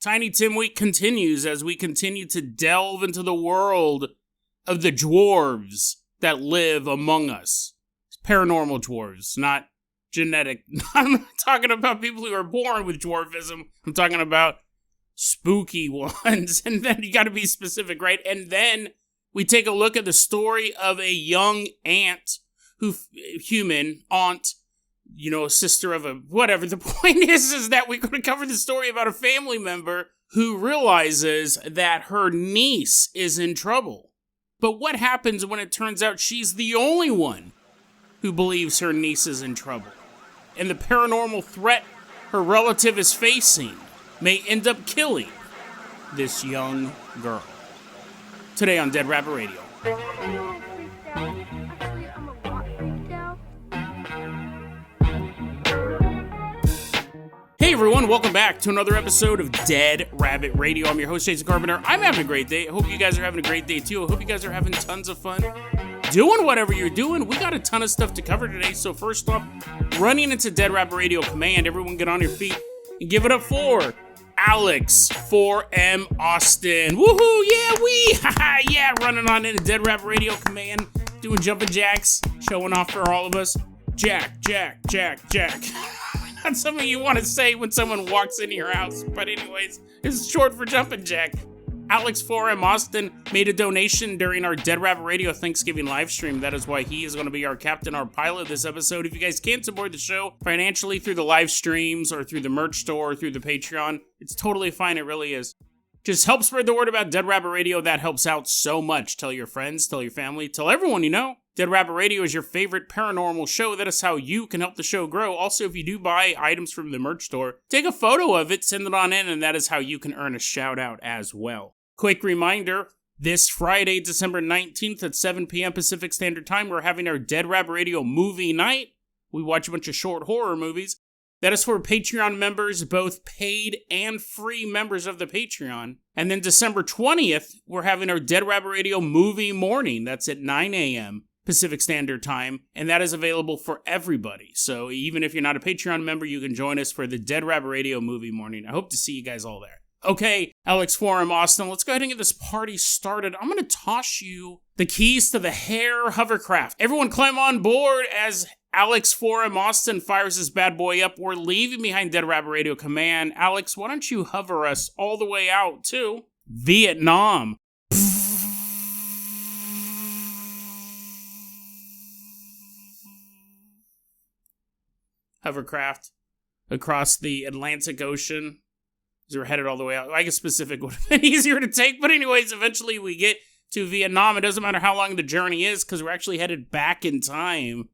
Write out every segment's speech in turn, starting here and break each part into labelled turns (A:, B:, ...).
A: Tiny Tim Week continues as we continue to delve into the world of the dwarves that live among us. Paranormal dwarves, not genetic. I'm not talking about people who are born with dwarfism. I'm talking about spooky ones. And then you got to be specific, right? And then we take a look at the story of a young aunt human aunt, sister of a whatever. The point is that we're going to cover the story about a family member who realizes that her niece is in trouble. But what happens when it turns out she's the only one who believes her niece is in trouble? And the paranormal threat her relative is facing may end up killing this young girl. Today on Dead Rabbit Radio. Hey everyone, welcome back to another episode of Dead Rabbit Radio. I'm your host, Jason Carpenter. I'm having a great day. I hope you guys are having a great day too. I hope you guys are having tons of fun doing whatever you're doing. We got a ton of stuff to cover today. So first off, running into Dead Rabbit Radio Command, everyone get on your feet and give it up for Alex 4M Austin. Woohoo, yeah, running on into Dead Rabbit Radio Command, doing jumping jacks, showing off for all of us. Jack. That's something you want to say when someone walks into your house. But anyways, it's short for jumping jack. Alex 4M Austin made a donation during our Dead Rabbit Radio Thanksgiving live stream. That is why he is going to be our captain, our pilot this episode. If you guys can't support the show financially through the live streams or through the merch store or through the Patreon, it's totally fine. It really is. Just help spread the word about Dead Rabbit Radio. That helps out so much. Tell your friends, tell your family, tell everyone you know. Dead Rabbit Radio is your favorite paranormal show. That is how you can help the show grow. Also, if you do buy items from the merch store, take a photo of it, send it on in, and that is how you can earn a shout out as well. Quick reminder, this Friday, December 19th at 7 p.m. Pacific Standard Time, we're having our Dead Rabbit Radio movie night. We watch a bunch of short horror movies. That is for Patreon members, both paid and free members of the Patreon. And then December 20th, we're having our Dead Rabbit Radio movie morning. That's at 9 a.m. Pacific Standard Time, and that is available for everybody. So even if you're not a Patreon member, you can join us for the Dead Rabbit Radio movie morning. I hope to see you guys all there. Okay, Alex 4M Austin, let's go ahead and get this party started. I'm going to toss you the keys to the hair hovercraft. Everyone climb on board as Alex 4M Austin fires his bad boy up. We're leaving behind Dead Rabbit Radio Command. Alex, why don't you hover us all the way out to Vietnam? Hovercraft across the Atlantic Ocean. As we're headed all the way out. I guess Pacific would have been easier to take, but anyways, eventually we get to Vietnam. It doesn't matter how long the journey is, because we're actually headed back in time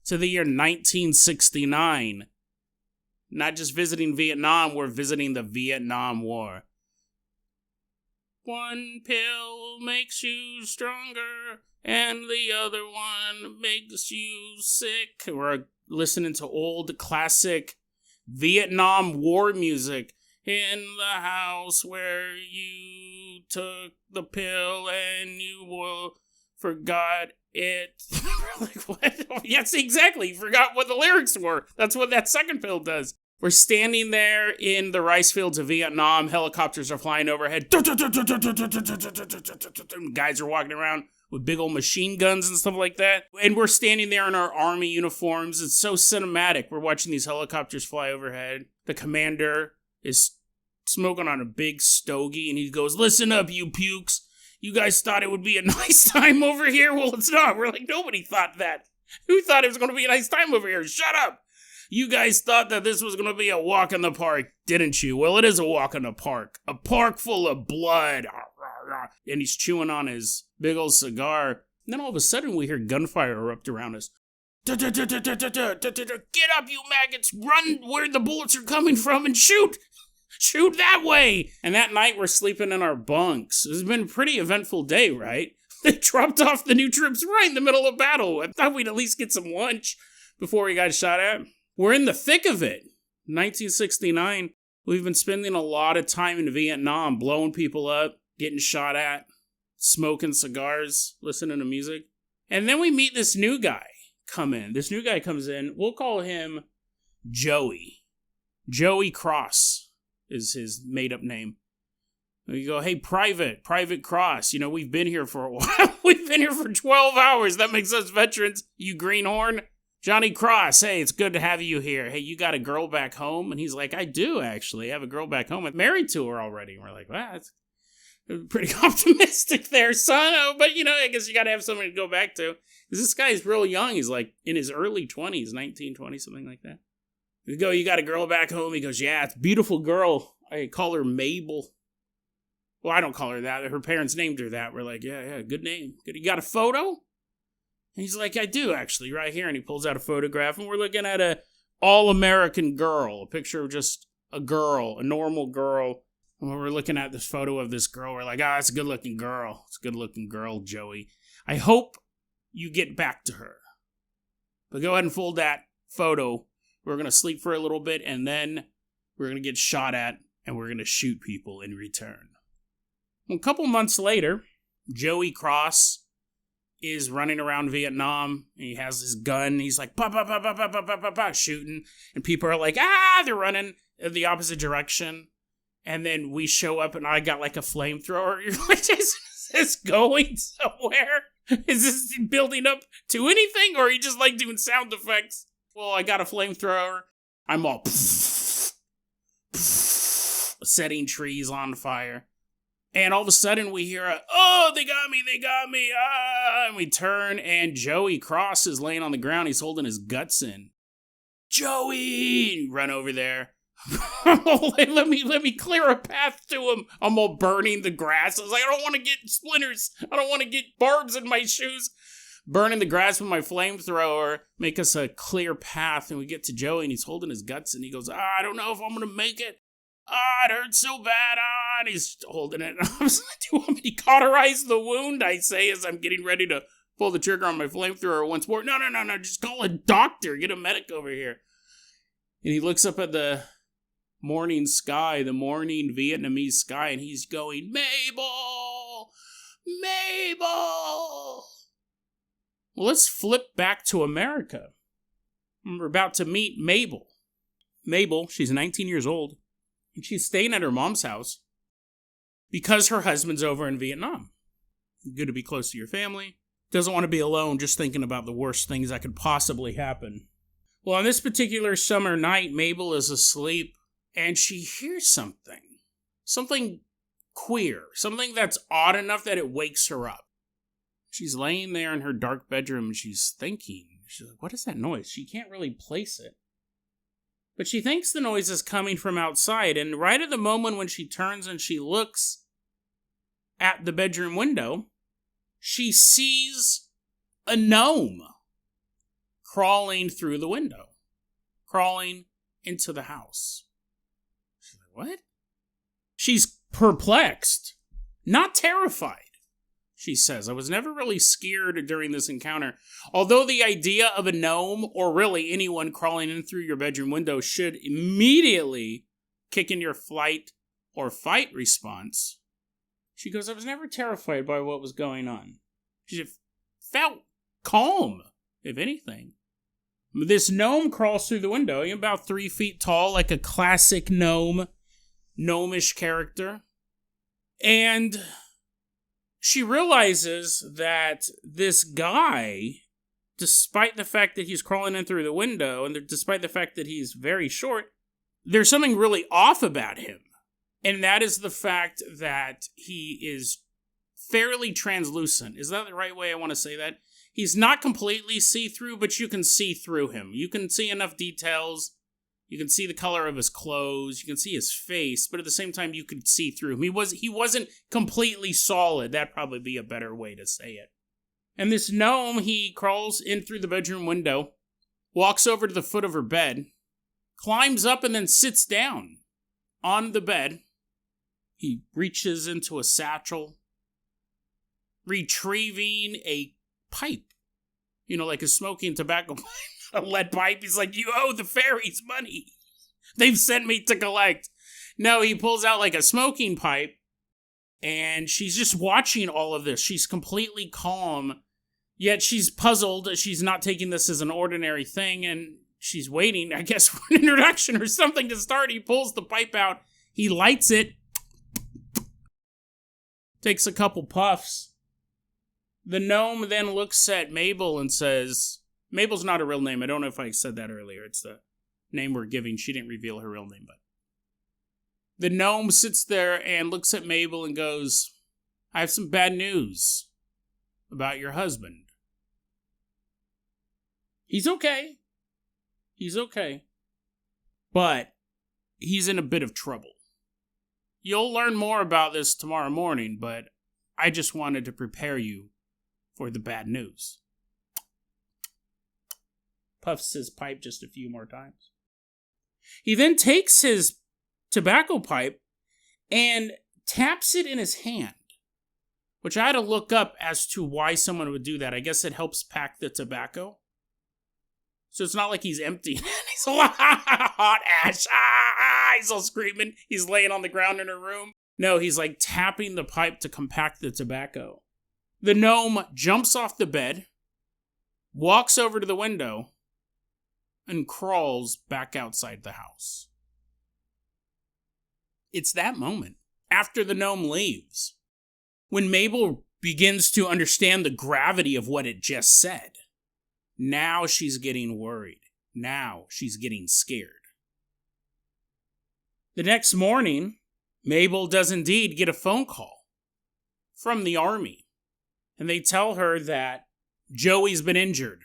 A: to the year 1969. Not just visiting Vietnam, we're visiting the Vietnam War. One pill makes you stronger, and the other one makes you sick. We're listening to old classic Vietnam War music. In the house where you took the pill and you forgot it. Like, what? Yes, exactly. You forgot what the lyrics were. That's what that second pill does. We're standing there in the rice fields of Vietnam. Helicopters are flying overhead. Guys are walking around with big old machine guns and stuff like that. And we're standing there in our army uniforms. It's so cinematic. We're watching these helicopters fly overhead. The commander is smoking on a big stogie, and he goes, "Listen up, you pukes. You guys thought it would be a nice time over here? Well, it's not." We're like, nobody thought that. Who thought it was going to be a nice time over here? Shut up. You guys thought that this was going to be a walk in the park, didn't you? Well, it is a walk in the park. A park full of blood. And he's chewing on his big old cigar. And then all of a sudden, we hear gunfire erupt around us. Get up, you maggots. Run where the bullets are coming from and shoot. Shoot that way! And that night we're sleeping in our bunks. It's been a pretty eventful day, right? They dropped off the new troops right in the middle of battle. I thought we'd at least get some lunch before we got shot at. We're in the thick of it. 1969, we've been spending a lot of time in Vietnam, blowing people up, getting shot at, smoking cigars, listening to music. And then we meet this new guy come in. This new guy comes in. We'll call him Joey. Joey Cross. is his made-up name. You go, hey, Private Cross, we've been here for a while. We've been here for 12 hours. That makes us veterans, you greenhorn. Johnny Cross, hey, it's good to have you here. Hey, you got a girl back home? And he's like, I do, actually. I have a girl back home. I'm married to her already. And we're like, well, that's pretty optimistic there, son. Oh, but, I guess you got to have somebody to go back to. Because this guy's real young. He's like in his early 20s, 19, 20, something like that. We go, you got a girl back home? He goes, yeah, it's a beautiful girl. I call her Mabel. Well, I don't call her that. Her parents named her that. We're like, yeah, good name. Good. You got a photo? And he's like, I do, actually, right here. And he pulls out a photograph, and we're looking at a all-American girl, a picture of just a girl, a normal girl. And when we're looking at this photo of this girl, we're like, that's a good-looking girl. It's a good-looking girl, Joey. I hope you get back to her. But go ahead and fold that photo. We're going to sleep for a little bit, and then we're going to get shot at, and we're going to shoot people in return. A couple months later, Joey Cross is running around Vietnam, and he has his gun. He's like, bah, bah, bah, bah, bah, bah, bah, bah, bah, shooting, and people are like, they're running in the opposite direction. And then we show up, and I got like a flamethrower. You're like, is this going somewhere? Is this building up to anything, or are you just like doing sound effects? Well, I got a flamethrower. I'm all setting trees on fire. And all of a sudden we hear they got me, and we turn, and Joey Cross is laying on the ground. He's holding his guts in. Joey! Run over there. let me clear a path to him. I'm all burning the grass. I was like, I don't want to get splinters. I don't want to get barbs in my shoes. Burning the grass with my flamethrower, make us a clear path, and we get to Joey, and he's holding his guts, and he goes, I don't know if I'm going to make it. It hurts so bad. And he's holding it. I was like, do you want me to cauterize the wound? I say as I'm getting ready to pull the trigger on my flamethrower once more. No, just call a doctor. Get a medic over here. And he looks up at the morning sky, the morning Vietnamese sky, and he's going, Mabel! Well, let's flip back to America. We're about to meet Mabel. Mabel, she's 19 years old. And she's staying at her mom's house because her husband's over in Vietnam. Good to be close to your family. Doesn't want to be alone just thinking about the worst things that could possibly happen. Well, on this particular summer night, Mabel is asleep and she hears something. Something queer. Something that's odd enough that it wakes her up. She's laying there in her dark bedroom and she's thinking. She's like, what is that noise? She can't really place it. But she thinks the noise is coming from outside, and right at the moment when she turns and she looks at the bedroom window, she sees a gnome crawling through the window, crawling into the house. She's like, what? She's perplexed, not terrified. She says, I was never really scared during this encounter. Although the idea of a gnome, or really anyone crawling in through your bedroom window, should immediately kick in your flight or fight response. She goes, I was never terrified by what was going on. She felt calm, if anything. This gnome crawls through the window, about 3 feet tall, like a classic gnomish character. And she realizes that this guy, despite the fact that he's crawling in through the window, and despite the fact that he's very short, there's something really off about him. And that is the fact that he is fairly translucent. Is that the right way I want to say that? He's not completely see-through, but you can see through him. You can see enough details. You can see the color of his clothes. You can see his face, but at the same time, you could see through him. He wasn't completely solid. That'd probably be a better way to say it. And this gnome, he crawls in through the bedroom window, walks over to the foot of her bed, climbs up, and then sits down on the bed. He reaches into a satchel, retrieving a pipe. Like a smoking tobacco pipe. A lead pipe. He's like, you owe the fairies money. They've sent me to collect. No, he pulls out like a smoking pipe, and she's just watching all of this. She's completely calm, yet she's puzzled. She's not taking this as an ordinary thing, and she's waiting, I guess, for an introduction or something to start. He pulls the pipe out. He lights it, takes a couple puffs. The gnome then looks at Mabel and says, Mabel's not a real name. I don't know if I said that earlier. It's the name we're giving. She didn't reveal her real name, but the gnome sits there and looks at Mabel and goes, I have some bad news about your husband. He's okay. He's okay. But he's in a bit of trouble. You'll learn more about this tomorrow morning, but I just wanted to prepare you for the bad news. Puffs his pipe just a few more times. He then takes his tobacco pipe and taps it in his hand, which I had to look up as to why someone would do that. I guess it helps pack the tobacco. So it's not like he's emptying it. He's all hot ash. He's all screaming. He's laying on the ground in her room. No, he's like tapping the pipe to compact the tobacco. The gnome jumps off the bed, walks over to the window, and crawls back outside the house. It's that moment, after the gnome leaves, when Mabel begins to understand the gravity of what it just said. Now she's getting worried. Now she's getting scared. The next morning, Mabel does indeed get a phone call from the army. And they tell her that Joey's been injured.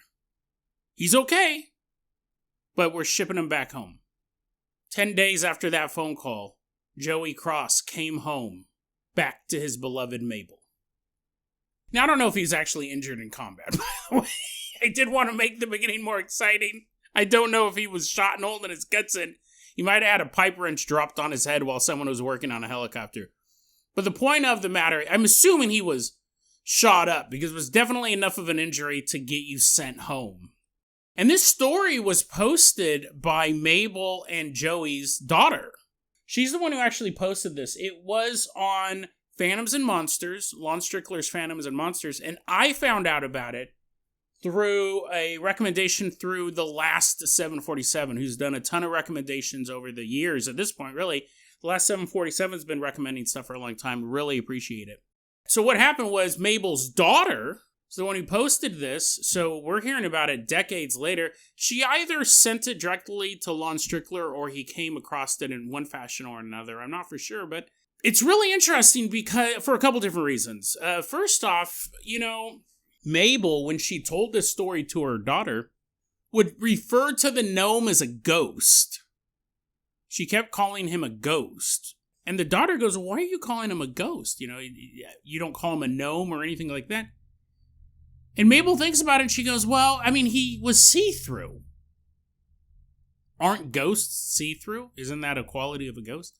A: He's okay, but we're shipping him back home. 10 days after that phone call, Joey Cross came home, back to his beloved Mabel. Now, I don't know if he's actually injured in combat, by the way. I did want to make the beginning more exciting. I don't know if he was shot and holding his guts in. He might have had a pipe wrench dropped on his head while someone was working on a helicopter. But the point of the matter, I'm assuming he was shot up, because it was definitely enough of an injury to get you sent home. And this story was posted by Mabel and Joey's daughter. She's the one who actually posted this. It was on Phantoms and Monsters, Lon Strickler's Phantoms and Monsters, and I found out about it through a recommendation through the last 747, who's done a ton of recommendations over the years. At this point, really, the last 747 has been recommending stuff for a long time. Really appreciate it. So what happened was Mabel's daughter is the one who posted this, so we're hearing about it decades later. She either sent it directly to Lon Strickler or he came across it in one fashion or another. I'm not for sure, but it's really interesting because for a couple different reasons. First off, Mabel, when she told this story to her daughter, would refer to the gnome as a ghost. She kept calling him a ghost. And the daughter goes, why are you calling him a ghost? You don't call him a gnome or anything like that. And Mabel thinks about it and she goes, well, he was see-through. Aren't ghosts see-through? Isn't that a quality of a ghost?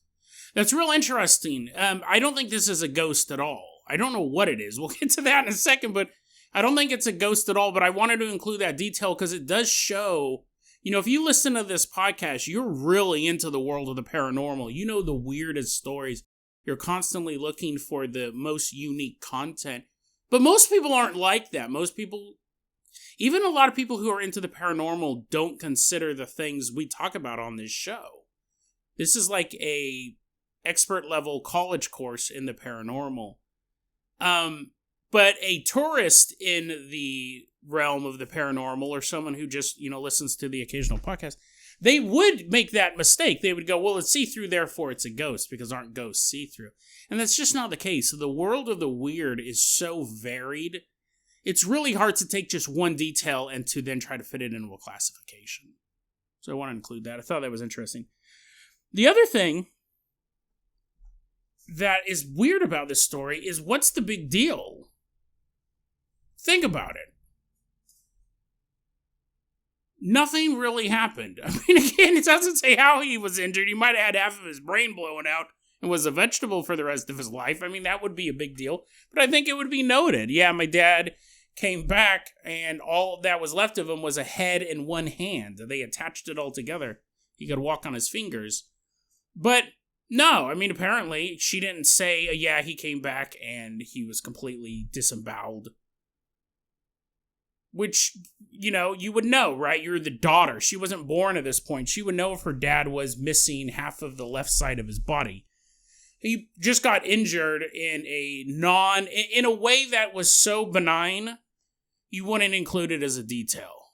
A: That's real interesting. I don't think this is a ghost at all. I don't know what it is. We'll get to that in a second, but I don't think it's a ghost at all. But I wanted to include that detail because it does show, if you listen to this podcast, you're really into the world of the paranormal. You know the weirdest stories. You're constantly looking for the most unique content. But most people aren't like that. Most people, even a lot of people who are into the paranormal, don't consider the things we talk about on this show. This is like a expert level college course in the paranormal. But a tourist in the realm of the paranormal, or someone who just, listens to the occasional podcast, they would make that mistake. They would go, well, it's see-through, therefore it's a ghost, because aren't ghosts see-through? And that's just not the case. The world of the weird is so varied. It's really hard to take just one detail and to then try to fit it into a classification. So I want to include that. I thought that was interesting. The other thing that is weird about this story is, what's the big deal? Think about it. Nothing really happened. Again, it doesn't say how he was injured. He might have had half of his brain blown out and was a vegetable for the rest of his life. That would be a big deal. But I think it would be noted. Yeah, my dad came back and all that was left of him was a head and one hand. They attached it all together. He could walk on his fingers. But no, apparently she didn't say, yeah, he came back and he was completely disemboweled. which, you would know, right? You're the daughter. She wasn't born at this point. She would know if her dad was missing half of the left side of his body. He just got injured in a way that was so benign, you wouldn't include it as a detail.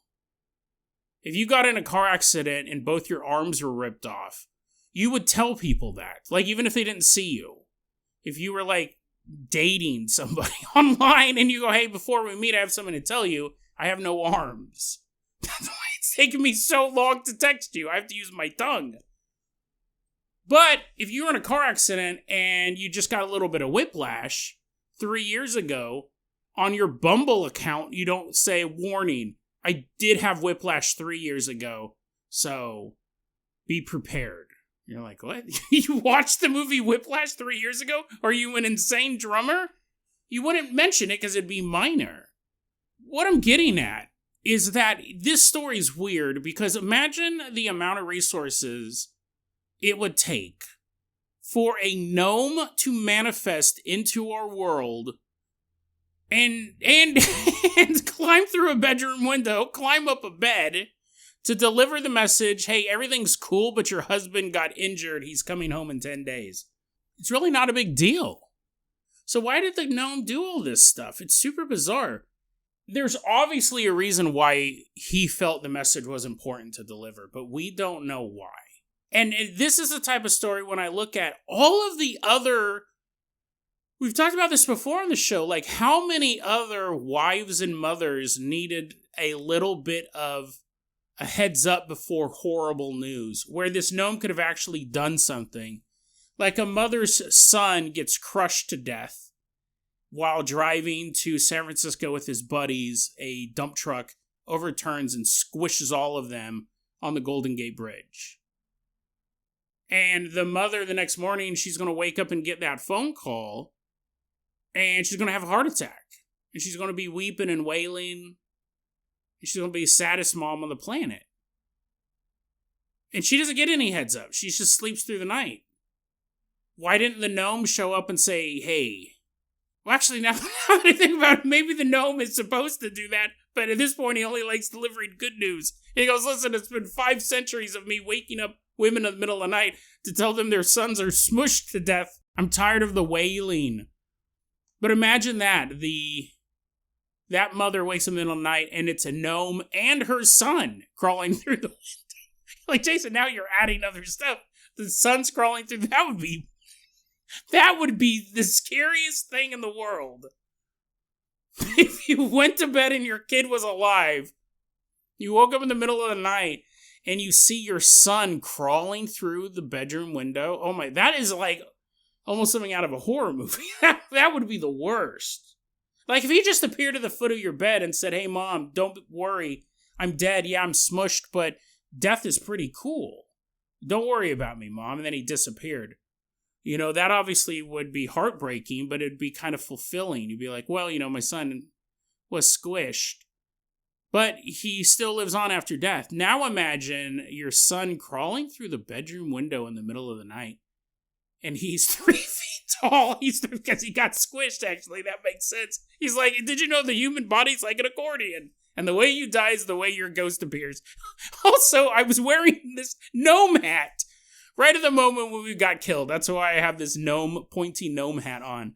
A: If you got in a car accident and both your arms were ripped off, you would tell people that. Like, even if they didn't see you. If you were, like, dating somebody online and you go, hey, before we meet, I have something to tell you. I have no arms. That's why it's taken me so long to text you. I have to use my tongue. But if you were in a car accident and you just got a little bit of whiplash 3 years ago, on your Bumble account, you don't say, warning, I did have whiplash 3 years ago, so be prepared. You're like, what? You watched the movie Whiplash 3 years ago? Are you an insane drummer? You wouldn't mention it because it'd be minor. What I'm getting at is that this story's weird because imagine the amount of resources it would take for a gnome to manifest into our world and climb through a bedroom window, climb up a bed to deliver the message, hey, everything's cool, but your husband got injured. He's coming home in 10 days. It's really not a big deal. So why did the gnome do all this stuff? It's super bizarre. There's obviously a reason why he felt the message was important to deliver, but we don't know why. And this is the type of story when I look at all of the other... We've talked about this before on the show, like how many other wives and mothers needed a little bit of a heads up before horrible news, where this gnome could have actually done something. Like a mother's son gets crushed to death while driving to San Francisco with his buddies. A dump truck overturns and squishes all of them on the Golden Gate Bridge. And the mother, the next morning, she's going to wake up and get that phone call, and she's going to have a heart attack. And she's going to be weeping and wailing. And she's going to be the saddest mom on the planet. And she doesn't get any heads up. She just sleeps through the night. Why didn't the gnome show up and say, hey... Well, actually, now that I think about it, maybe the gnome is supposed to do that, but at this point, he only likes delivering good news. He goes, listen, it's been 5 centuries of me waking up women in the middle of the night to tell them their sons are smushed to death. I'm tired of the wailing. But imagine that. That mother wakes up in the middle of the night, and it's a gnome and her son crawling through the window. Like, Jason, now you're adding other stuff. The son's crawling through. That would be the scariest thing in the world. If you went to bed and your kid was alive, you woke up in the middle of the night, and you see your son crawling through the bedroom window. Oh my, that is like almost something out of a horror movie. That would be the worst. Like if he just appeared at the foot of your bed and said, hey mom, don't worry, I'm dead. Yeah, I'm smushed, but death is pretty cool. Don't worry about me, mom. And then he disappeared. You know, that obviously would be heartbreaking, but it'd be kind of fulfilling. You'd be like, well, my son was squished, but he still lives on after death. Now imagine your son crawling through the bedroom window in the middle of the night, and he's 3 feet tall. Because he got squished, actually. That makes sense. He's like, did you know the human body's like an accordion? And the way you die is the way your ghost appears. Also, I was wearing this gnome hat right at the moment when we got killed. That's why I have this pointy gnome hat on.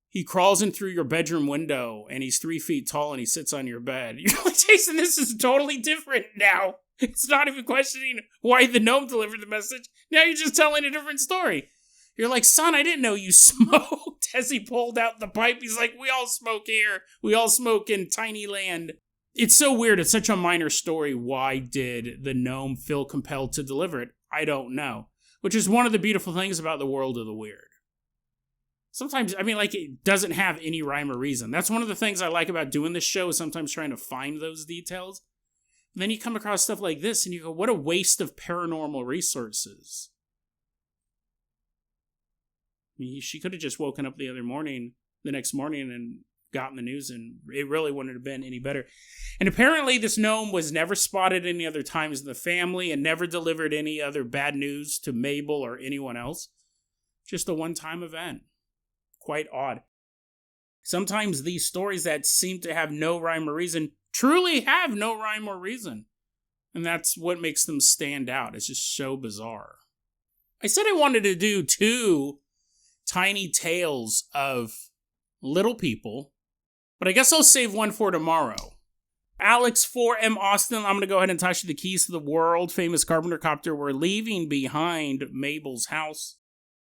A: He crawls in through your bedroom window, and he's 3 feet tall, and he sits on your bed. You're like, Jason, this is totally different now. It's not even questioning why the gnome delivered the message. Now you're just telling a different story. You're like, son, I didn't know you smoked. As he pulled out the pipe, he's like, we all smoke here. We all smoke in tiny land. It's so weird. It's such a minor story. Why did the gnome feel compelled to deliver it? I don't know. Which is one of the beautiful things about the world of the weird. Sometimes, it doesn't have any rhyme or reason. That's one of the things I like about doing this show, is sometimes trying to find those details. And then you come across stuff like this, and you go, what a waste of paranormal resources. She could have just woken up the next morning, and gotten the news, and it really wouldn't have been any better. And apparently this gnome was never spotted any other times in the family, and never delivered any other bad news to Mabel or anyone else. Just a one-time event. Quite odd. Sometimes these stories that seem to have no rhyme or reason truly have no rhyme or reason. And that's what makes them stand out. It's just so bizarre. I said I wanted to do 2 tiny tales of little people, but I guess I'll save one for tomorrow. Alex 4M Austin, I'm going to go ahead and touch the keys to the world famous Carpenter Copter. We're leaving behind Mabel's house.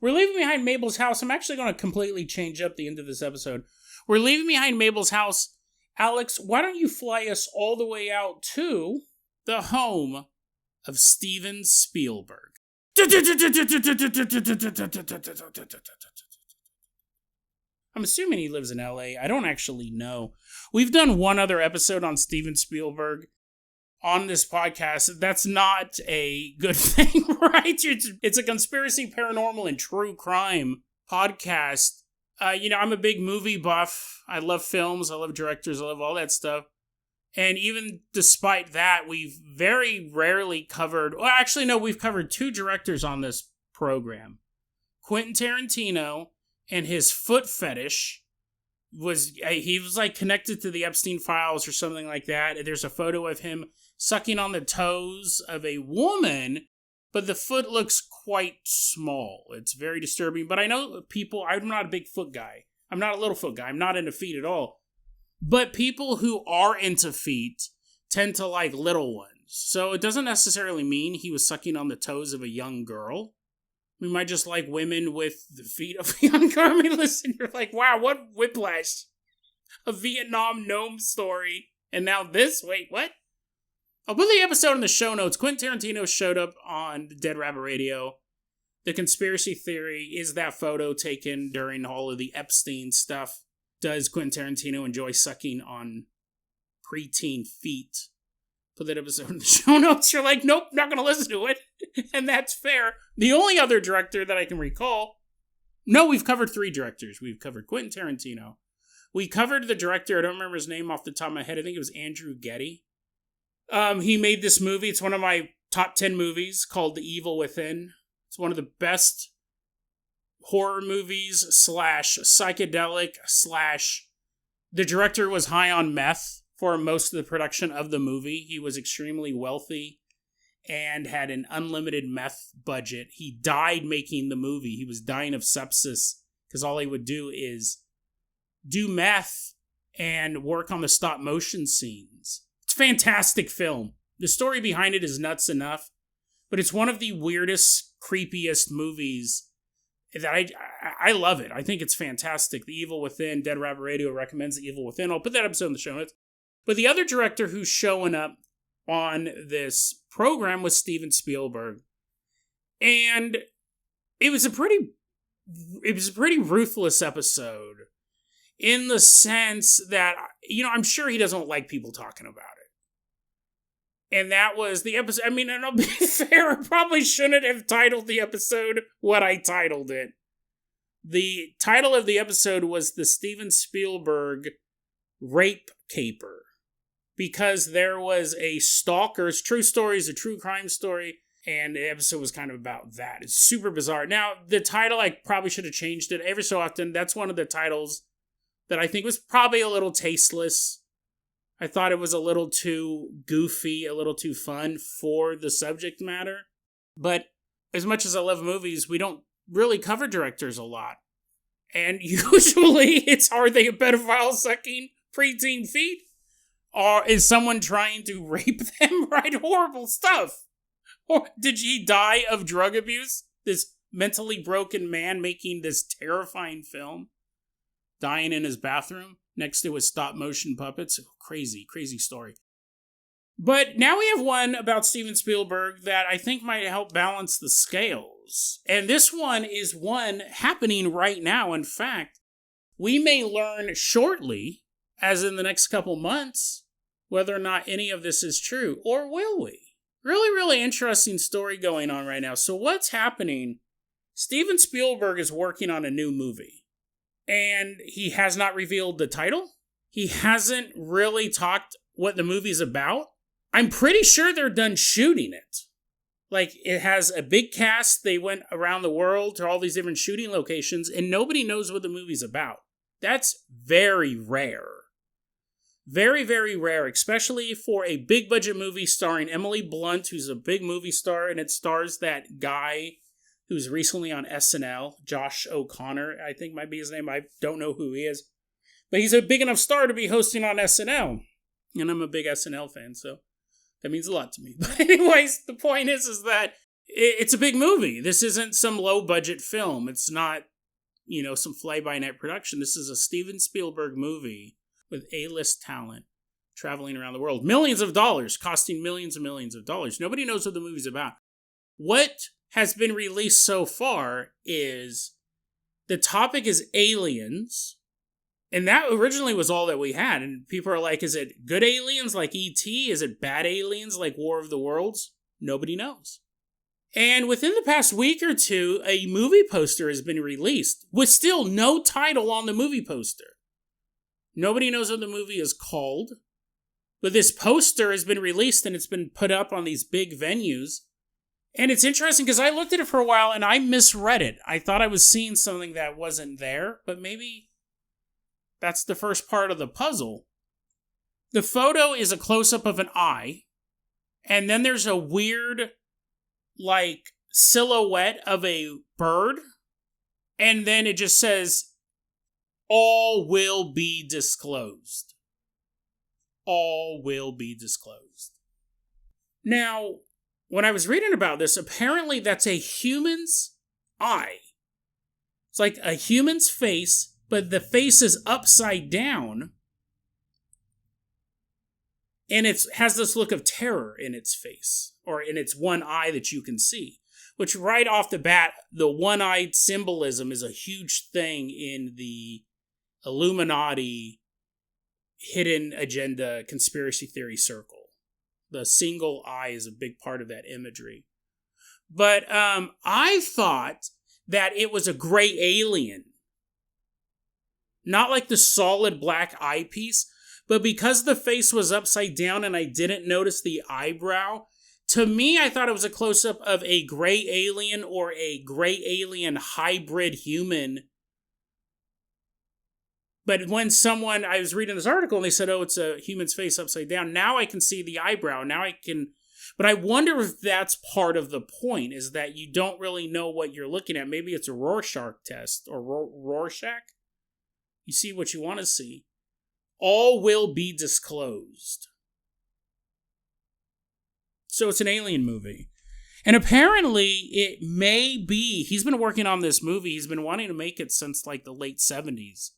A: We're leaving behind Mabel's house. I'm actually going to completely change up the end of this episode. We're leaving behind Mabel's house. Alex, why don't you fly us all the way out to the home of Steven Spielberg? I'm assuming he lives in LA. I don't actually know. We've done one other episode on Steven Spielberg on this podcast. That's not a good thing, right? It's a conspiracy, paranormal, and true crime podcast. I'm a big movie buff. I love films. I love directors. I love all that stuff. And even despite that, we've very rarely covered... Well, actually, no, we've covered 2 directors on this program. Quentin Tarantino and his foot fetish he was like connected to the Epstein files or something like that. There's a photo of him sucking on the toes of a woman, but the foot looks quite small. It's very disturbing. But I know people... I'm not a big foot guy. I'm not a little foot guy. I'm not into feet at all. But people who are into feet tend to like little ones. So it doesn't necessarily mean he was sucking on the toes of a young girl. We might just like women with the feet of a young girl. I mean, listen, you're like, wow, what whiplash. A Vietnam gnome story. And now this? Wait, what? I'll put the episode in the show notes. Quentin Tarantino showed up on Dead Rabbit Radio. The conspiracy theory is that photo taken during all of the Epstein stuff. Does Quentin Tarantino enjoy sucking on preteen feet? Put that episode in the show notes. You're like, nope, not going to listen to it. And that's fair. The only other director that I can recall... No, we've covered 3 directors. We've covered Quentin Tarantino. We covered the director, I don't remember his name off the top of my head. I think it was Andrew Getty. He made this movie. It's one of my top 10 movies called The Evil Within. It's one of the best horror movies / psychedelic / the director was high on meth for most of the production of the movie. He was extremely wealthy and had an unlimited meth budget. He died making the movie. He was dying of sepsis because all he would do is do meth and work on the stop motion scenes. It's a fantastic film. The story behind it is nuts enough, but it's one of the weirdest, creepiest movies that I love it. I think it's fantastic. The Evil Within, Dead Rabbit Radio recommends The Evil Within. I'll put that episode in the show notes. But the other director who's showing up on this program was Steven Spielberg. And it was a pretty ruthless episode in the sense that, I'm sure he doesn't like people talking about it. And that was the episode. I mean, and I'll be fair, I probably shouldn't have titled the episode what I titled it. The title of the episode was the Steven Spielberg Rape Caper. Because there was a stalker's true story, is a true crime story, and the episode was kind of about that. It's super bizarre. Now, the title, I probably should have changed it every so often. That's one of the titles that I think was probably a little tasteless. I thought it was a little too goofy, a little too fun for the subject matter. But as much as I love movies, we don't really cover directors a lot. And usually it's, are they a pedophile sucking preteen feet? Or is someone trying to rape them? Right? Horrible stuff. Or did he die of drug abuse? This mentally broken man making this terrifying film? Dying in his bathroom next to his stop motion puppets? Crazy, crazy story. But now we have one about Steven Spielberg that I think might help balance the scales. And this one is one happening right now. In fact, we may learn shortly, as in the next couple months, whether or not any of this is true. Or will we? Really, really interesting story going on right now. So what's happening? Steven Spielberg is working on a new movie. And he has not revealed the title. He hasn't really talked what the movie's about. I'm pretty sure they're done shooting it. Like, it has a big cast. They went around the world to all these different shooting locations, and nobody knows what the movie's about. That's very rare. Very, very rare, especially for a big budget movie starring Emily Blunt, who's a big movie star, and it stars that guy who's recently on SNL, Josh O'Connor, I think might be his name. I don't know who he is. But he's a big enough star to be hosting on SNL. And I'm a big SNL fan, so that means a lot to me. But anyways, the point is that it's a big movie. This isn't some low-budget film. It's not, some fly-by-night production. This is a Steven Spielberg movie with A-list talent traveling around the world. Millions of dollars, costing millions and millions of dollars. Nobody knows what the movie's about. What has been released so far is the topic is aliens, and that originally was all that we had. And people are like, is it good aliens like E.T.? Is it bad aliens like War of the Worlds? Nobody knows. And within the past week or two, a movie poster has been released with still no title on the movie poster. Nobody knows what the movie is called, but this poster has been released and it's been put up on these big venues. And it's interesting because I looked at it for a while and I misread it. I thought I was seeing something that wasn't there, but maybe that's the first part of the puzzle. The photo is a close-up of an eye, and then there's a weird, silhouette of a bird, and then it just says, all will be disclosed. All will be disclosed. Now, when I was reading about this, apparently that's a human's eye. It's like a human's face, but the face is upside down. And it has this look of terror in its face, or in its one eye that you can see. Which right off the bat, the one-eyed symbolism is a huge thing in the Illuminati hidden agenda conspiracy theory circle. The single eye is a big part of that imagery. But I thought that it was a gray alien. Not like the solid black eyepiece, but because the face was upside down and I didn't notice the eyebrow, to me I thought it was a close-up of a gray alien or a gray alien hybrid human. But when I was reading this article and they said, oh, it's a human's face upside down, now I can see the eyebrow. But I wonder if that's part of the point, is that you don't really know what you're looking at. Maybe it's a Rorschach test, or Rorschach. You see what you want to see. All will be disclosed. So it's an alien movie. And apparently it may be, he's been working on this movie, he's been wanting to make it since the late 70s.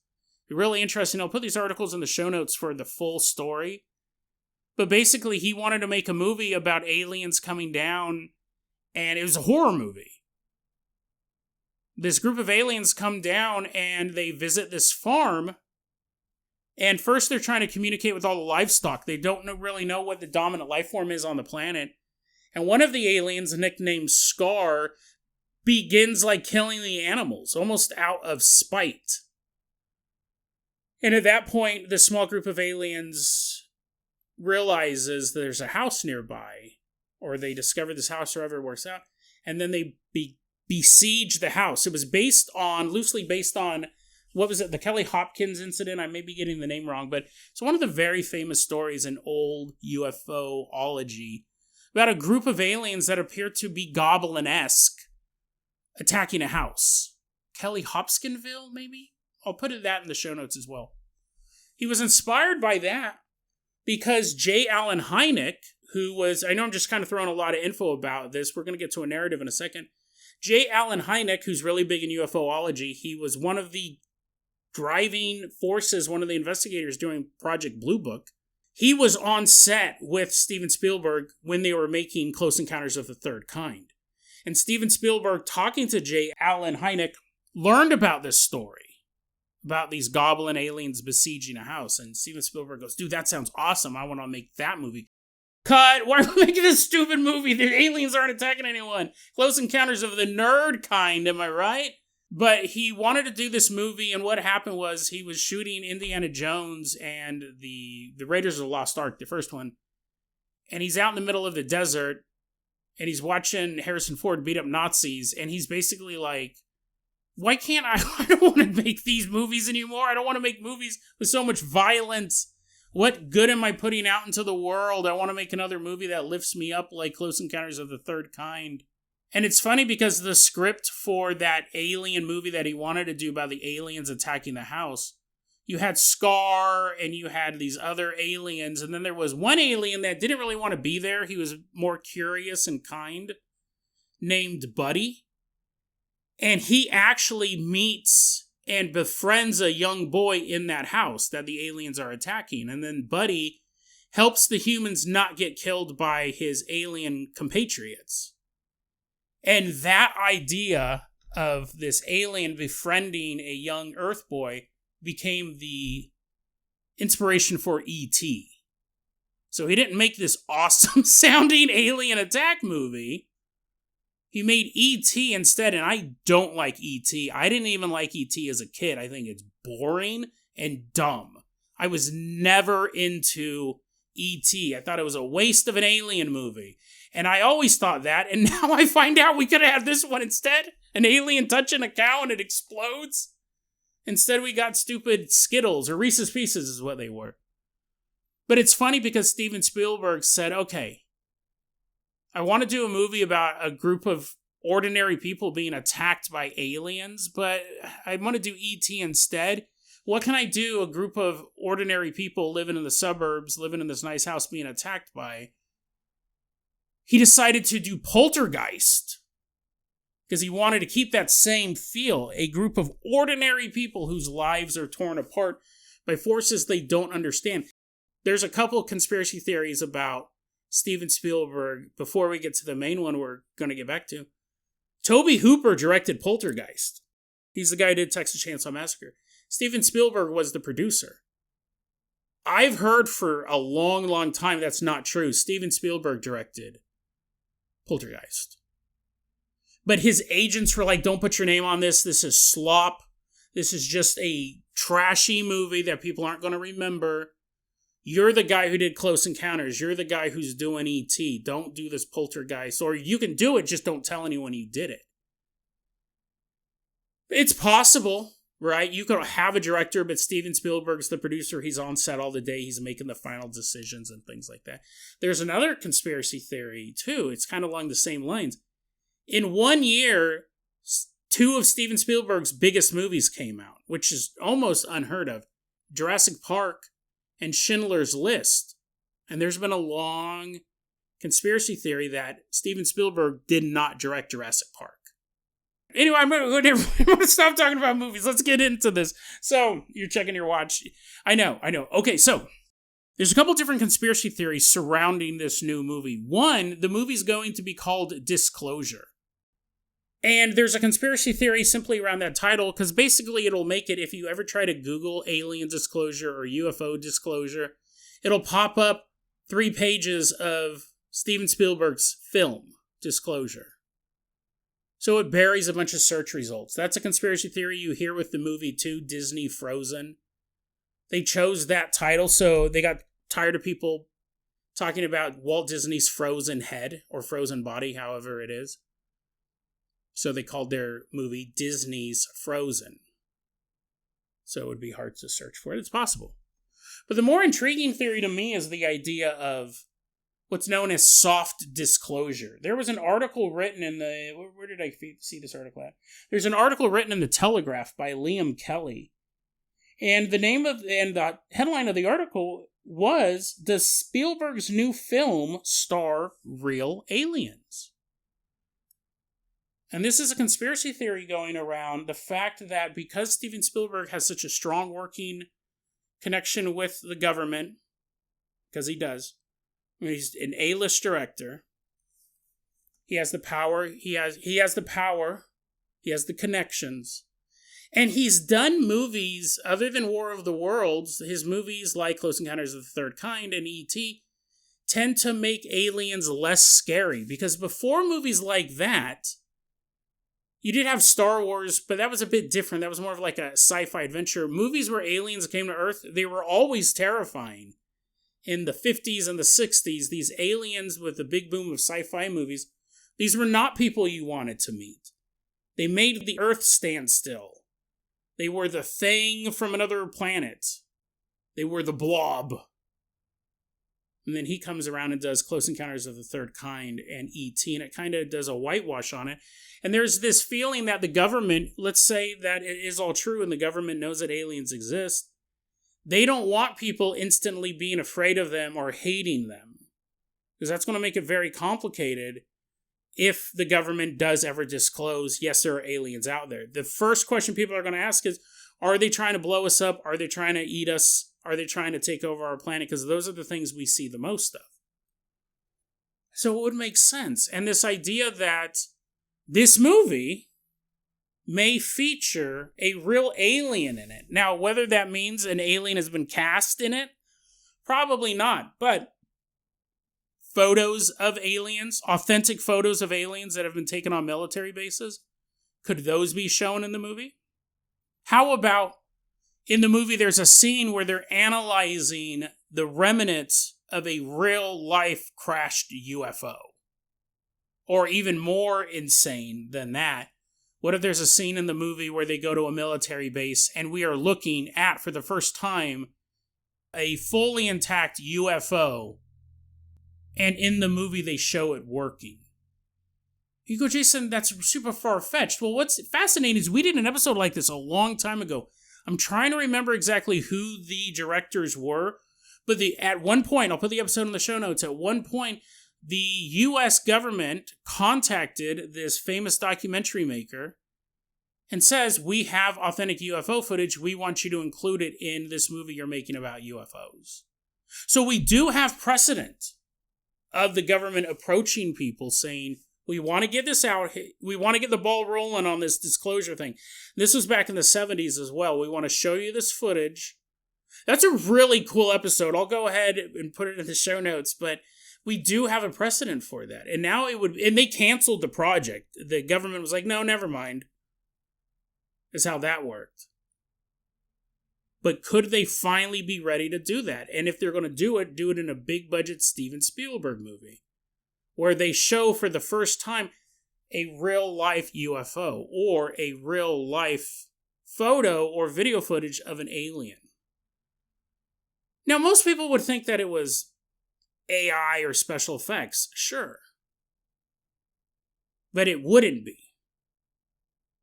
A: Really interesting. I'll put these articles in the show notes for the full story. But basically, he wanted to make a movie about aliens coming down, and it was a horror movie. This group of aliens come down, and they visit this farm, and first they're trying to communicate with all the livestock. They don't really know what the dominant life form is on the planet. And one of the aliens, nicknamed Scar, begins killing the animals, almost out of spite. And at that point, the small group of aliens realizes there's a house nearby, or they discover this house, or however it works out, and then they besiege the house. It was loosely based on, what was it, the Kelly Hopkins incident? I may be getting the name wrong, but it's one of the very famous stories in old UFO-ology about a group of aliens that appear to be goblin-esque attacking a house. Kelly Hopkinsville, maybe? I'll put that in the show notes as well. He was inspired by that because J. Allen Hynek, who was, I know I'm just kind of throwing a lot of info about this, we're going to get to a narrative in a second. J. Allen Hynek, who's really big in UFOology, he was one of the driving forces, one of the investigators doing Project Blue Book. He was on set with Steven Spielberg when they were making Close Encounters of the Third Kind. And Steven Spielberg, talking to J. Allen Hynek, learned about this story, about these goblin aliens besieging a house. And Steven Spielberg goes, dude, that sounds awesome. I want to make that movie. Cut! Why are we making this stupid movie? The aliens aren't attacking anyone. Close Encounters of the Nerd Kind, am I right? But he wanted to do this movie, and what happened was he was shooting Indiana Jones and the Raiders of the Lost Ark, the first one. And he's out in the middle of the desert, and he's watching Harrison Ford beat up Nazis, and he's basically why can't I? I don't want to make these movies anymore. I don't want to make movies with so much violence. What good am I putting out into the world? I want to make another movie that lifts me up like Close Encounters of the Third Kind. And it's funny because the script for that alien movie that he wanted to do about the aliens attacking the house, you had Scar and you had these other aliens, and then there was one alien that didn't really want to be there. He was more curious and kind, named Buddy. And he actually meets and befriends a young boy in that house that the aliens are attacking. And then Buddy helps the humans not get killed by his alien compatriots. And that idea of this alien befriending a young Earth boy became the inspiration for E.T. So he didn't make this awesome sounding alien attack movie. He made E.T. instead, and I don't like E.T. I didn't even like E.T. as a kid. I think it's boring and dumb. I was never into E.T. I thought it was a waste of an alien movie. And I always thought that, and now I find out we could have had this one instead. An alien touching a cow and it explodes. Instead we got stupid Skittles, or Reese's Pieces is what they were. But it's funny because Steven Spielberg said, okay, I want to do a movie about a group of ordinary people being attacked by aliens, but I want to do E.T. instead. What can I do a group of ordinary people living in the suburbs, living in this nice house being attacked by? He decided to do Poltergeist because he wanted to keep that same feel. A group of ordinary people whose lives are torn apart by forces they don't understand. There's a couple of conspiracy theories about Steven Spielberg before we get to the main one we're going to get back to. Tobe Hooper directed Poltergeist. He's the guy who did Texas Chainsaw Massacre. Steven Spielberg was the producer. I've heard for a long, long time that's not true. Steven Spielberg directed Poltergeist. But his agents were like, don't put your name on this. This is slop. This is just a trashy movie that people aren't going to remember. You're the guy who did Close Encounters. You're the guy who's doing E.T. Don't do this Poltergeist. Or you can do it, just don't tell anyone you did it. It's possible, right? You could have a director, but Steven Spielberg's the producer. He's on set all the day. He's making the final decisions and things like that. There's another conspiracy theory, too. It's kind of along the same lines. In 1 year, 2 of Steven Spielberg's biggest movies came out, which is almost unheard of. Jurassic Park and Schindler's List. And there's been a long conspiracy theory that Steven Spielberg did not direct Jurassic Park. Anyway, I'm going to stop talking about movies. Let's get into this. So, you're checking your watch. I know. Okay, so there's a couple different conspiracy theories surrounding this new movie. One, the movie's going to be called Disclosure. And there's a conspiracy theory simply around that title, because basically it'll make it, if you ever try to Google alien disclosure or UFO disclosure, it'll pop up 3 pages of Steven Spielberg's film, Disclosure. So it buries a bunch of search results. That's a conspiracy theory you hear with the movie too, Disney Frozen. They chose that title, so they got tired of people talking about Walt Disney's frozen head, or frozen body, however it is. So they called their movie Disney's Frozen. So it would be hard to search for it. It's possible. But the more intriguing theory to me is the idea of what's known as soft disclosure. There was an article written in the... Where did I see this article at? There's an article written in the Telegraph by Liam Kelly. And the headline of the article was, does Spielberg's new film star real aliens? And this is a conspiracy theory going around the fact that because Steven Spielberg has such a strong working connection with the government, because he does, he's an A-list director, he has the power, he has the connections, and he's done movies other than War of the Worlds. His movies like Close Encounters of the Third Kind and E.T. tend to make aliens less scary, because before movies like that, you did have Star Wars, but that was a bit different. That was more of like a sci-fi adventure. Movies where aliens came to Earth, they were always terrifying. In the 50s and the 60s, these aliens with the big boom of sci-fi movies, these were not people you wanted to meet. They made the Earth stand still. They were the thing from another planet. They were the blob. And then he comes around and does Close Encounters of the Third Kind and E.T., and it kind of does a whitewash on it. And there's this feeling that the government, let's say that it is all true and the government knows that aliens exist, they don't want people instantly being afraid of them or hating them. Because that's going to make it very complicated if the government does ever disclose, yes, there are aliens out there. The first question people are going to ask is, are they trying to blow us up? Are they trying to eat us? Are they trying to take over our planet? Because those are the things we see the most of. So it would make sense. And this idea that this movie may feature a real alien in it. Now, whether that means an alien has been cast in it, probably not. But photos of aliens, authentic photos of aliens that have been taken on military bases, could those be shown in the movie? How about in the movie there's a scene where they're analyzing the remnants of a real-life crashed UFO? Or even more insane than that, what if there's a scene in the movie where they go to a military base and we are looking at, for the first time, a fully intact UFO, and in the movie they show it working? You go, Jason, that's super far-fetched. Well, what's fascinating is we did an episode like this a long time ago. I'm trying to remember exactly who the directors were, but at one point, I'll put the episode in the show notes, at one point, the U.S. government contacted this famous documentary maker and says, we have authentic UFO footage, we want you to include it in this movie you're making about UFOs. So we do have precedent of the government approaching people saying, we want to get this out, we want to get the ball rolling on this disclosure thing. This was back in the 70s as well. We want to show you this footage. That's a really cool episode. I'll go ahead and put it in the show notes, but we do have a precedent for that. And now and they canceled the project. The government was like, no, never mind. That's how that worked. But could they finally be ready to do that? And if they're going to do it in a big budget Steven Spielberg movie, where they show for the first time a real life UFO or a real life photo or video footage of an alien. Now, most people would think that it was AI or special effects, sure. But it wouldn't be.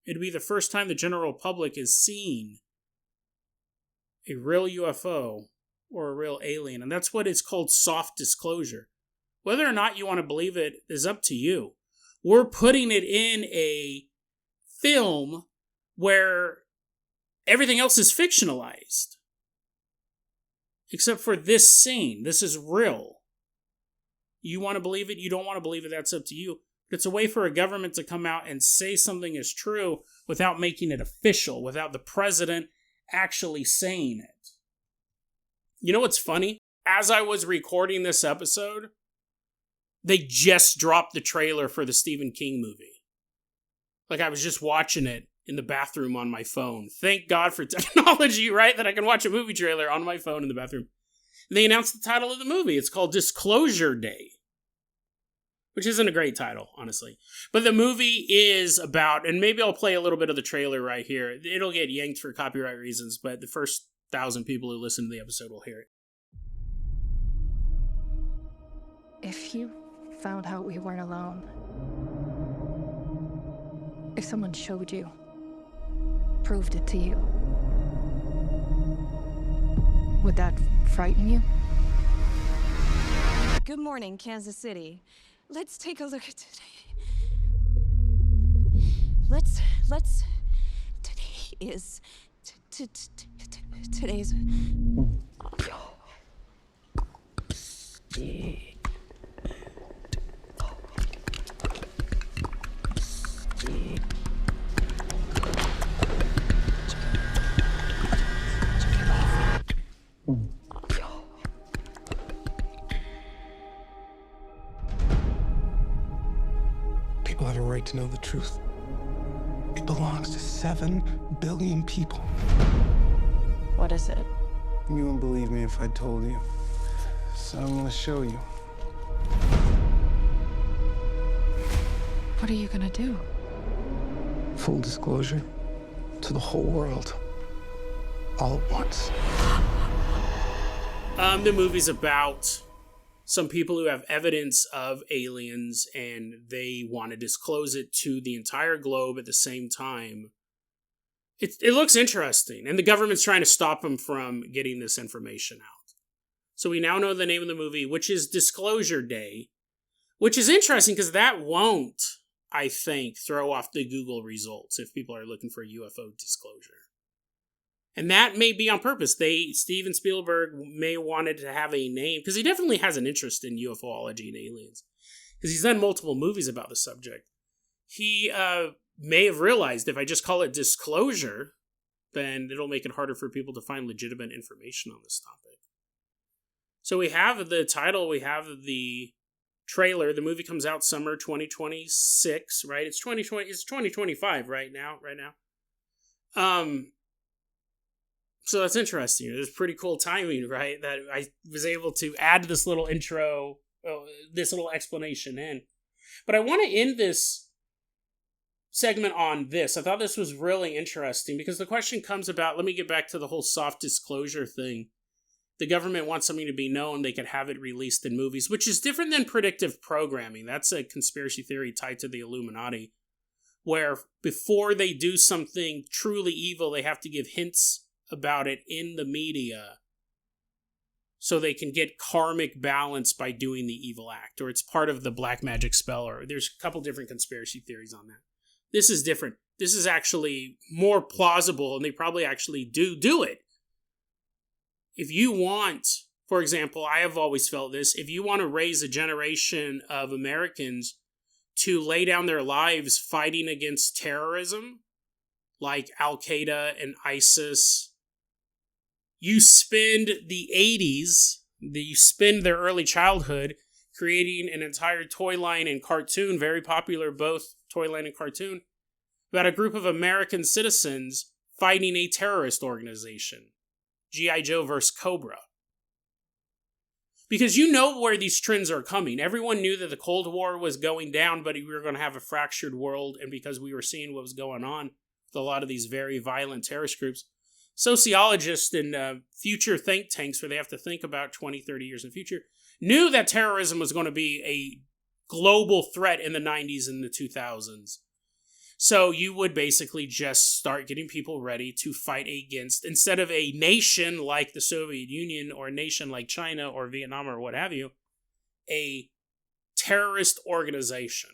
A: It'd be the first time the general public is seeing a real UFO or a real alien. And that's what is called soft disclosure. Whether or not you want to believe it is up to you. We're putting it in a film where everything else is fictionalized. Except for this scene. This is real. You want to believe it, you don't want to believe it, that's up to you. But it's a way for a government to come out and say something is true without making it official, without the president actually saying it. You know what's funny? As I was recording this episode, they just dropped the trailer for the Stephen King movie. Like I was just watching it in the bathroom on my phone. Thank God for technology, right? That I can watch a movie trailer on my phone in the bathroom. And they announced the title of the movie. It's called Disclosure Day. Which isn't a great title, honestly. But the movie is about, and maybe I'll play a little bit of the trailer right here. It'll get yanked for copyright reasons, but the first 1,000 people who listen to the episode will hear it.
B: If you found out we weren't alone, if someone showed you, proved it to you, would that frighten you?
C: Good morning, Kansas City. Let's take a look at today. Today is today's.
D: People have a right to know the truth. It belongs to 7 billion people.
B: What is it?
D: You wouldn't believe me if I told you. So I'm gonna show you.
B: What are you gonna do?
D: full disclosure to the whole world all at once.
A: The movie's about some people who have evidence of aliens and they want to disclose it to the entire globe at the same time. It looks interesting, and the government's trying to stop them from getting this information out. So we now know the name of the movie, which is Disclosure Day, which is interesting because that won't, I think, throw off the Google results if people are looking for UFO disclosure. And that may be on purpose. Steven Spielberg may have wanted to have a name, because he definitely has an interest in UFOlogy and aliens, because he's done multiple movies about the subject. He may have realized if I just call it Disclosure, then it'll make it harder for people to find legitimate information on this topic. So we have the title, we have the trailer. The movie comes out summer 2026, right? It's 2025 right now. So that's interesting. It was pretty cool timing, right? That I was able to add this little intro, this little explanation in. But I want to end this segment on this. I thought this was really interesting because the question comes about, let me get back to the whole soft disclosure thing. The government wants something to be known, they could have it released in movies, which is different than predictive programming. That's a conspiracy theory tied to the Illuminati, where before they do something truly evil, they have to give hints about it in the media so they can get karmic balance by doing the evil act, or it's part of the black magic spell, or there's a couple different conspiracy theories on that. This is different. This is actually more plausible, and they probably actually do it. If you want, for example, I have always felt this, if you want to raise a generation of Americans to lay down their lives fighting against terrorism, like Al-Qaeda and ISIS, you spend the 80s, you spend their early childhood creating an entire toy line and cartoon, very popular, both toy line and cartoon, about a group of American citizens fighting a terrorist organization. G.I. Joe versus Cobra. Because you know where these trends are coming. Everyone knew that the Cold War was going down, but we were going to have a fractured world, and because we were seeing what was going on with a lot of these very violent terrorist groups, sociologists and future think tanks, where they have to think about 20, 30 years in the future, knew that terrorism was going to be a global threat in the 90s and the 2000s. So you would basically just start getting people ready to fight against, instead of a nation like the Soviet Union or a nation like China or Vietnam or what have you, a terrorist organization.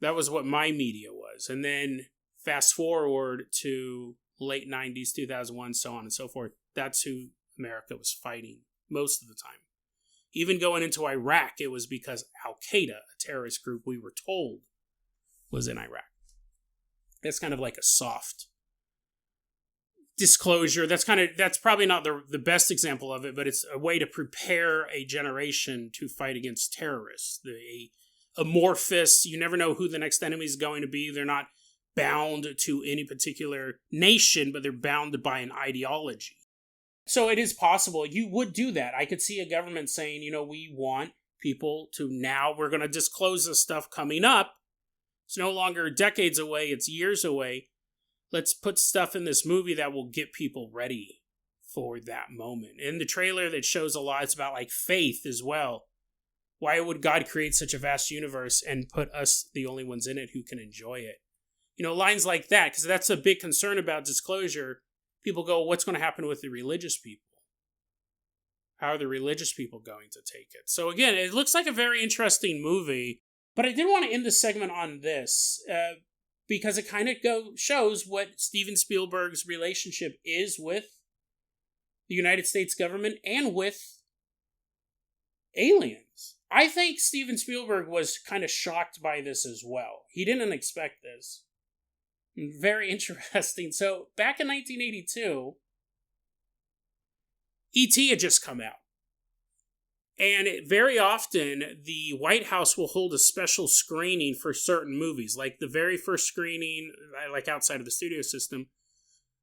A: That was what my media was. And then fast forward to late 90s, 2001, so on and so forth. That's who America was fighting most of the time. Even going into Iraq, it was because Al-Qaeda, a terrorist group we were told was in Iraq. That's kind of like a soft disclosure. That's probably not the best example of it, but it's a way to prepare a generation to fight against terrorists. The amorphous, you never know who the next enemy is going to be. They're not bound to any particular nation, but they're bound by an ideology. So it is possible you would do that. I could see a government saying, we want people to, now we're going to disclose this stuff coming up. It's no longer decades away, it's years away. Let's put stuff in this movie that will get people ready for that moment. In the trailer that shows a lot, it's about like faith as well. Why would God create such a vast universe and put us the only ones in it who can enjoy it? Lines like that, because that's a big concern about disclosure. People go, what's going to happen with the religious people? How are the religious people going to take it? So again, it looks like a very interesting movie. But I did want to end the segment on this, because it kind of shows what Steven Spielberg's relationship is with the United States government and with aliens. I think Steven Spielberg was kind of shocked by this as well. He didn't expect this. Very interesting. So, back in 1982, E.T. had just come out. And very often, the White House will hold a special screening for certain movies. Like the very first screening, like outside of the studio system,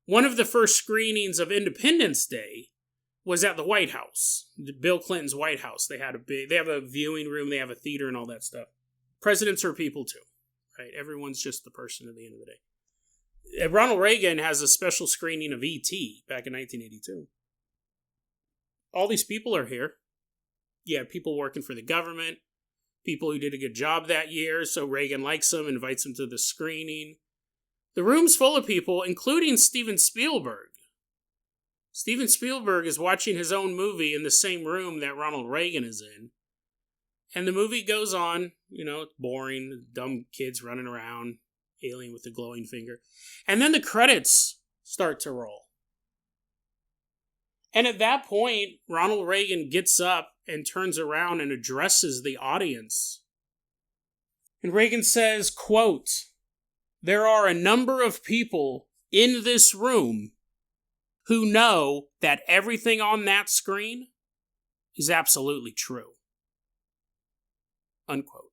A: one of the first screenings of Independence Day was at the White House. Bill Clinton's White House. They have a viewing room, they have a theater and all that stuff. Presidents are people too, right? Everyone's just the person at the end of the day. Ronald Reagan has a special screening of E.T. back in 1982. All these people are here. You have people working for the government, people who did a good job that year, so Reagan likes them, invites them to the screening. The room's full of people, including Steven Spielberg. Steven Spielberg is watching his own movie in the same room that Ronald Reagan is in. And the movie goes on, it's boring, dumb kids running around, alien with the glowing finger. And then the credits start to roll. And at that point, Ronald Reagan gets up and turns around and addresses the audience. And Reagan says, quote, "There are a number of people in this room who know that everything on that screen is absolutely true." Unquote.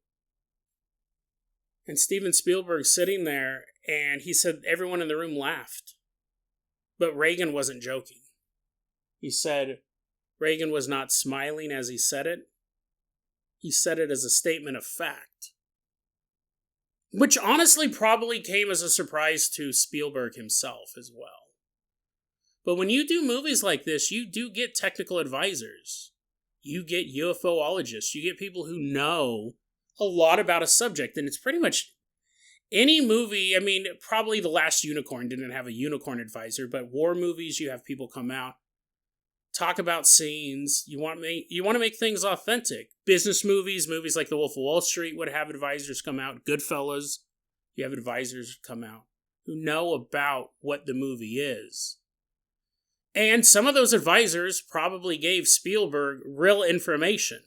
A: And Steven Spielberg's sitting there, and he said everyone in the room laughed. But Reagan wasn't joking. He said Reagan was not smiling as he said it. He said it as a statement of fact. Which honestly probably came as a surprise to Spielberg himself as well. But when you do movies like this, you do get technical advisors. You get UFOologists. You get people who know a lot about a subject. And it's pretty much any movie. I mean, probably The Last Unicorn didn't have a unicorn advisor, but war movies, you have people come out, talk about scenes. You want to make things authentic. Business movies like The Wolf of Wall Street would have advisors come out. Goodfellas, you have advisors come out who know about what the movie is. And some of those advisors probably gave Spielberg real information.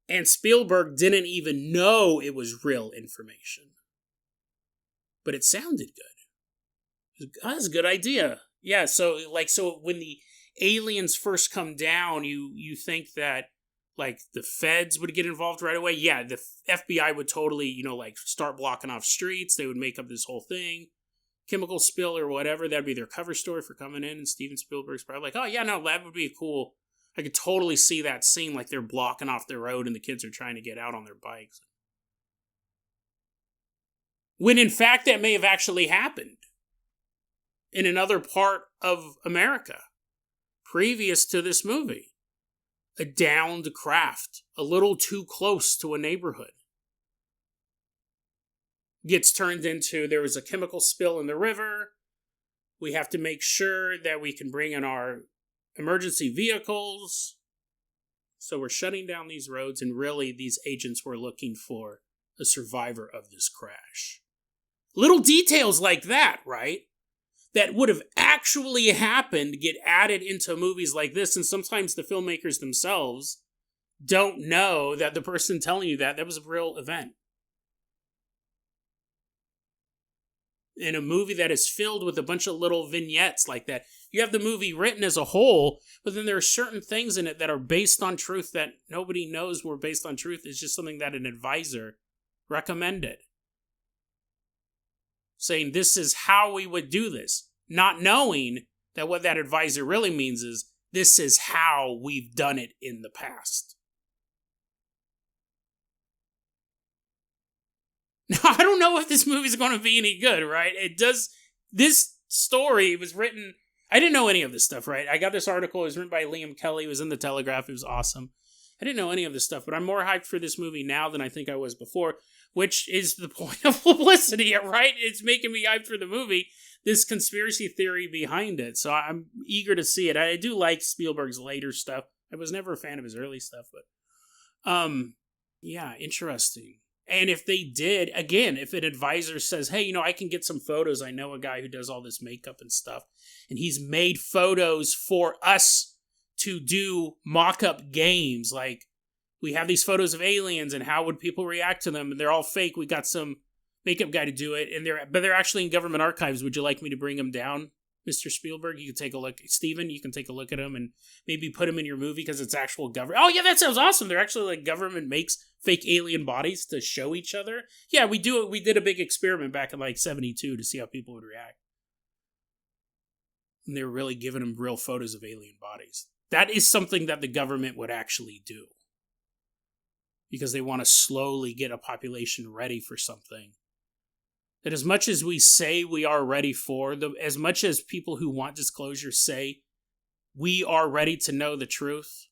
A: And Spielberg didn't even know it was real information. But it sounded good. That's a good idea. Yeah, so when the aliens first come down, you think that the feds would get involved right away. Yeah, the FBI would totally, start blocking off streets. They would make up this whole thing. Chemical spill or whatever, that'd be their cover story for coming in, and Steven Spielberg's probably like, oh yeah, no, that would be cool. I could totally see that scene, like they're blocking off the road and the kids are trying to get out on their bikes. When in fact that may have actually happened in another part of America previous to this movie. A downed craft, a little too close to a neighborhood, gets turned into, there was a chemical spill in the river. We have to make sure that we can bring in our emergency vehicles. So we're shutting down these roads, and really these agents were looking for a survivor of this crash. Little details like that, right? That would have actually happened get added into movies like this, and sometimes the filmmakers themselves don't know that the person telling you that was a real event. In a movie that is filled with a bunch of little vignettes like that. You have the movie written as a whole, but then there are certain things in it that are based on truth that nobody knows were based on truth. It's just something that an advisor recommended. Saying this is how we would do this. Not knowing that what that advisor really means is this is how we've done it in the past. Now, I don't know if this movie's going to be any good, right? This story was written, I didn't know any of this stuff, right? I got this article, it was written by Liam Kelly, it was in the Telegraph, it was awesome. I didn't know any of this stuff, but I'm more hyped for this movie now than I think I was before, which is the point of publicity, right? It's making me hyped for the movie, this conspiracy theory behind it. So I'm eager to see it. I do like Spielberg's later stuff. I was never a fan of his early stuff, but yeah, interesting. And if they did, again, if an advisor says, hey, I can get some photos. I know a guy who does all this makeup and stuff. And he's made photos for us to do mock-up games. Like, we have these photos of aliens and how would people react to them? And they're all fake. We got some makeup guy to do it. But they're actually in government archives. Would you like me to bring them down, Mr. Spielberg? You can take a look. Steven, you can take a look at them and maybe put them in your movie because it's actual government. Oh, yeah, that sounds awesome. They're actually government makes fake alien bodies to show each other. Yeah, we do it. We did a big experiment back in 72 to see how people would react. And they were really giving them real photos of alien bodies. That is something that the government would actually do. Because they want to slowly get a population ready for something. That as much as we say we are ready for, as much as people who want disclosure say we are ready to know the truth,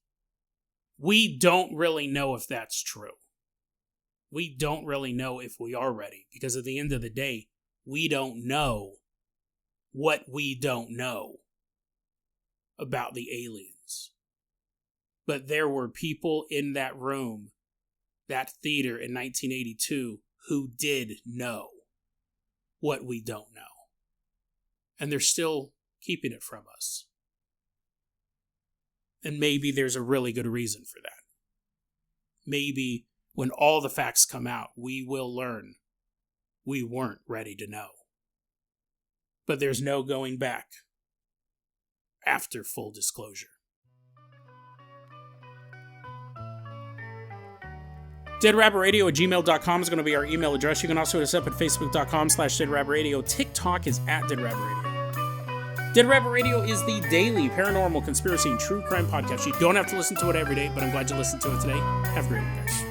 A: we don't really know if that's true. We don't really know if we are ready, because at the end of the day, we don't know what we don't know about the aliens. But there were people in that room, that theater in 1982, who did know what we don't know. And they're still keeping it from us. And maybe there's a really good reason for that. Maybe when all the facts come out, we will learn we weren't ready to know. But there's no going back after full disclosure. DeadRabbitRadio@gmail.com is going to be our email address. You can also hit us up at Facebook.com/DeadRabbitRadio. TikTok is @DeadRabbitRadio. Dead Rabbit Radio is the daily paranormal, conspiracy, and true crime podcast. You don't have to listen to it every day, but I'm glad you listened to it today. Have a great one, guys.